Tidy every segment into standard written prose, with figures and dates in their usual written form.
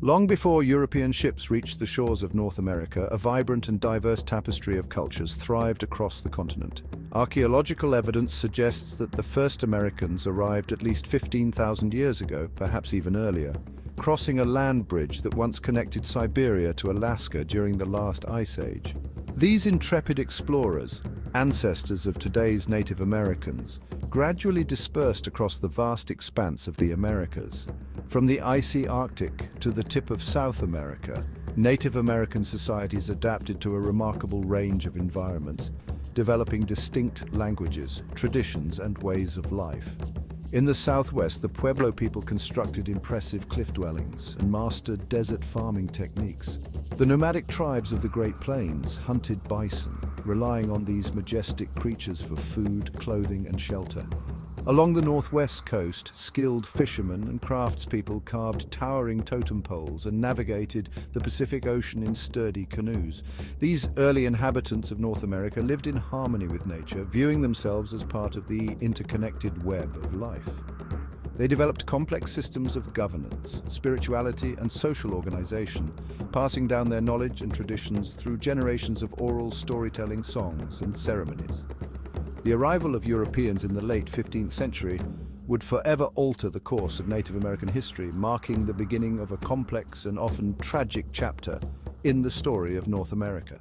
Long before European ships reached the shores of North America, a vibrant and diverse tapestry of cultures thrived across the continent. Archaeological evidence suggests that the first Americans arrived at least 15,000 years ago, perhaps even earlier, crossing a land bridge that once connected Siberia to Alaska during the last ice age. These intrepid explorers, ancestors of today's Native Americans, gradually dispersed across the vast expanse of the Americas. From the icy Arctic to the tip of South America, Native American societies adapted to a remarkable range of environments, developing distinct languages, traditions, and ways of life. In the southwest, the Pueblo people constructed impressive cliff dwellings and mastered desert farming techniques. The nomadic tribes of the Great Plains hunted bison, relying on these majestic creatures for food, clothing, and shelter. Along the northwest coast, skilled fishermen and craftspeople carved towering totem poles and navigated the Pacific Ocean in sturdy canoes. These early inhabitants of North America lived in harmony with nature, viewing themselves as part of the interconnected web of life. They developed complex systems of governance, spirituality, and social organization, passing down their knowledge and traditions through generations of oral storytelling, songs, and ceremonies. The arrival of Europeans in the late 15th century would forever alter the course of Native American history, marking the beginning of a complex and often tragic chapter in the story of North America.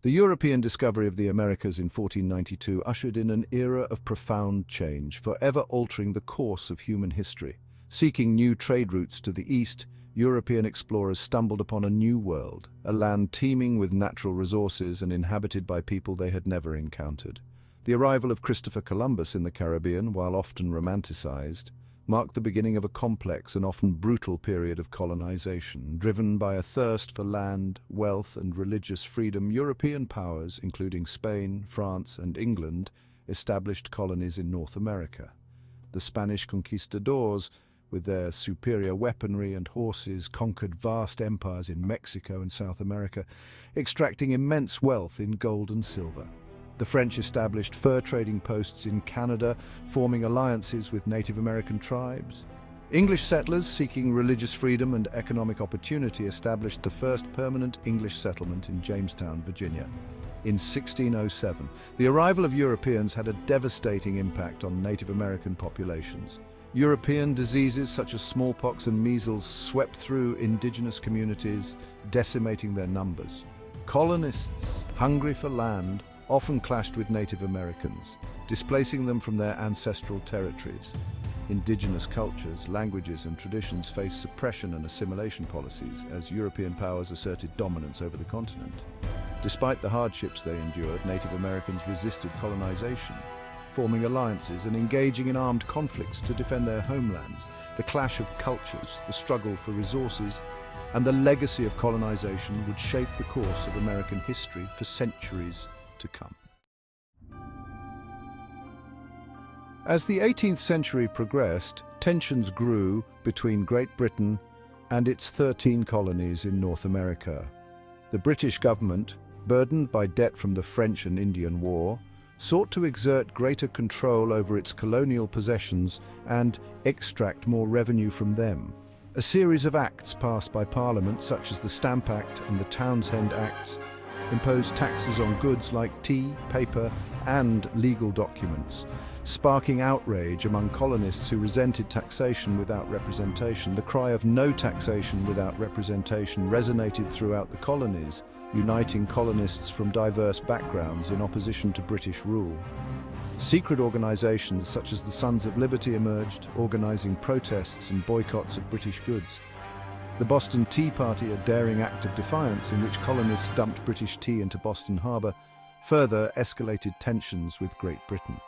The European discovery of the Americas in 1492 ushered in an era of profound change, forever altering the course of human history. Seeking new trade routes to the east, European explorers stumbled upon a new world, a land teeming with natural resources and inhabited by people they had never encountered. The arrival of Christopher Columbus in the Caribbean, while often romanticized, marked the beginning of a complex and often brutal period of colonization. Driven by a thirst for land, wealth, and religious freedom, European powers, including Spain, France, and England, established colonies in North America. The Spanish conquistadors, with their superior weaponry and horses, conquered vast empires in Mexico and South America, extracting immense wealth in gold and silver. The French established fur trading posts in Canada, forming alliances with Native American tribes. English settlers seeking religious freedom and economic opportunity established the first permanent English settlement in Jamestown, Virginia. In 1607, the arrival of Europeans had a devastating impact on Native American populations. European diseases such as smallpox and measles swept through indigenous communities, decimating their numbers. Colonists, hungry for land, often clashed with Native Americans, displacing them from their ancestral territories. Indigenous cultures, languages, and traditions faced suppression and assimilation policies as European powers asserted dominance over the continent. Despite the hardships they endured, Native Americans resisted colonization, forming alliances and engaging in armed conflicts to defend their homelands. The clash of cultures, the struggle for resources, and the legacy of colonization would shape the course of American history for centuries to come. As the 18th century progressed, tensions grew between Great Britain and its 13 colonies in North America. The British government, burdened by debt from the French and Indian War, sought to exert greater control over its colonial possessions and extract more revenue from them. A series of acts passed by Parliament, such as the Stamp Act and the Townshend Acts, imposed taxes on goods like tea, paper, and legal documents, sparking outrage among colonists who resented taxation without representation. The cry of "no taxation without representation" resonated throughout the colonies, uniting colonists from diverse backgrounds in opposition to British rule. Secret organizations such as the Sons of Liberty emerged, organizing protests and boycotts of British goods. The Boston Tea Party, a daring act of defiance in which colonists dumped British tea into Boston Harbor, further escalated tensions with Great Britain.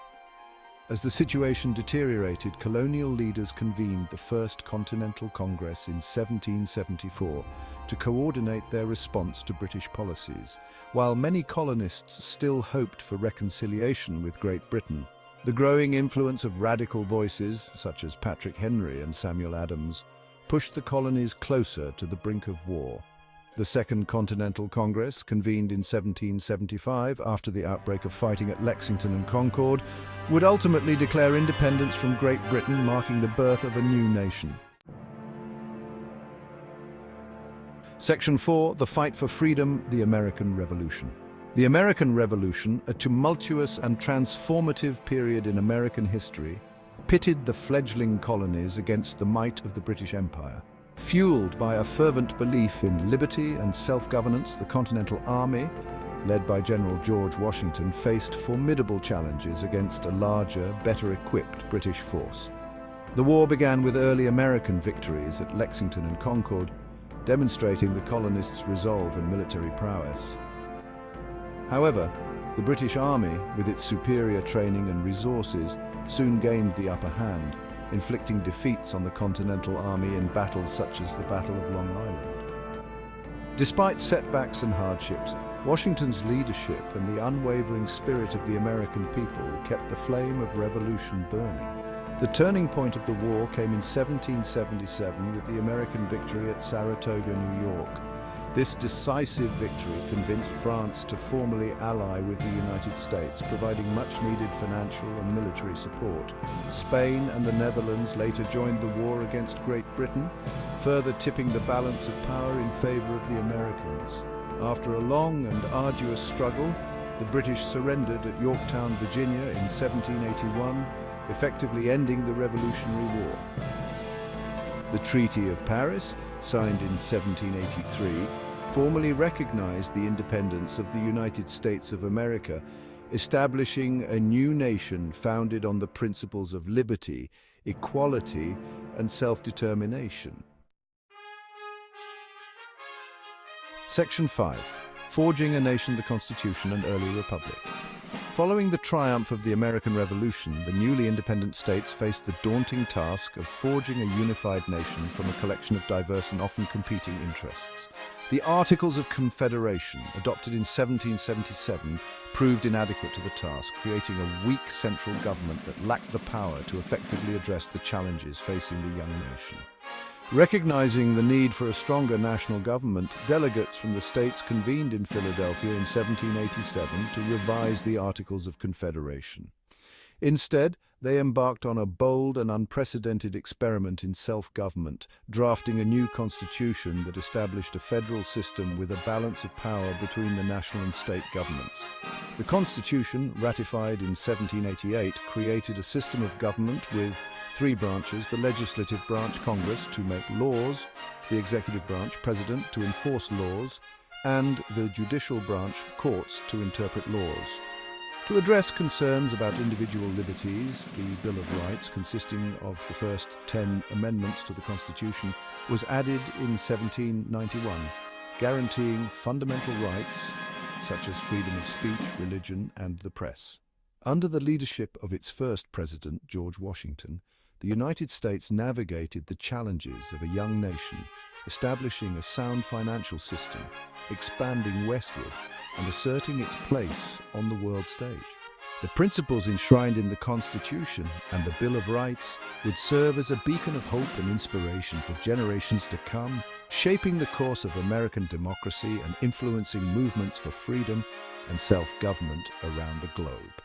As the situation deteriorated, colonial leaders convened the First Continental Congress in 1774 to coordinate their response to British policies. While many colonists still hoped for reconciliation with Great Britain, the growing influence of radical voices, such as Patrick Henry and Samuel Adams, pushed the colonies closer to the brink of war. The Second Continental Congress, convened in 1775 after the outbreak of fighting at Lexington and Concord, would ultimately declare independence from Great Britain, marking the birth of a new nation. Section 4. The Fight for Freedom, the American Revolution. The American Revolution, a tumultuous and transformative period in American history, pitted the fledgling colonies against the might of the British Empire. Fueled by a fervent belief in liberty and self-governance, the Continental Army, led by General George Washington, faced formidable challenges against a larger, better-equipped British force. The war began with early American victories at Lexington and Concord, demonstrating the colonists' resolve and military prowess. However, the British Army, with its superior training and resources, soon gained the upper hand, inflicting defeats on the Continental Army in battles such as the Battle of Long Island. Despite setbacks and hardships, Washington's leadership and the unwavering spirit of the American people kept the flame of revolution burning. The turning point of the war came in 1777 with the American victory at Saratoga, New York. This decisive victory convinced France to formally ally with the United States, providing much-needed financial and military support. Spain and the Netherlands later joined the war against Great Britain, further tipping the balance of power in favor of the Americans. After a long and arduous struggle, the British surrendered at Yorktown, Virginia in 1781, effectively ending the Revolutionary War. The Treaty of Paris, signed in 1783, formally recognized the independence of the United States of America, establishing a new nation founded on the principles of liberty, equality, and self-determination. Section 5. Forging a Nation, the Constitution, and Early Republic. Following the triumph of the American Revolution, the newly independent states faced the daunting task of forging a unified nation from a collection of diverse and often competing interests. The Articles of Confederation, adopted in 1777, proved inadequate to the task, creating a weak central government that lacked the power to effectively address the challenges facing the young nation. Recognizing the need for a stronger national government, delegates from the states convened in Philadelphia in 1787 to revise the Articles of Confederation. Instead, they embarked on a bold and unprecedented experiment in self-government, drafting a new constitution that established a federal system with a balance of power between the national and state governments. The Constitution, ratified in 1788, created a system of government with three branches: the legislative branch, Congress, to make laws; the executive branch, President, to enforce laws; and the judicial branch, courts, to interpret laws. To address concerns about individual liberties, the Bill of Rights, consisting of the first 10 amendments to the Constitution, was added in 1791, guaranteeing fundamental rights such as freedom of speech, religion, and the press. Under the leadership of its first president, George Washington, the United States navigated the challenges of a young nation, establishing a sound financial system, expanding westward, and asserting its place on the world stage. The principles enshrined in the Constitution and the Bill of Rights would serve as a beacon of hope and inspiration for generations to come, shaping the course of American democracy and influencing movements for freedom and self-government around the globe.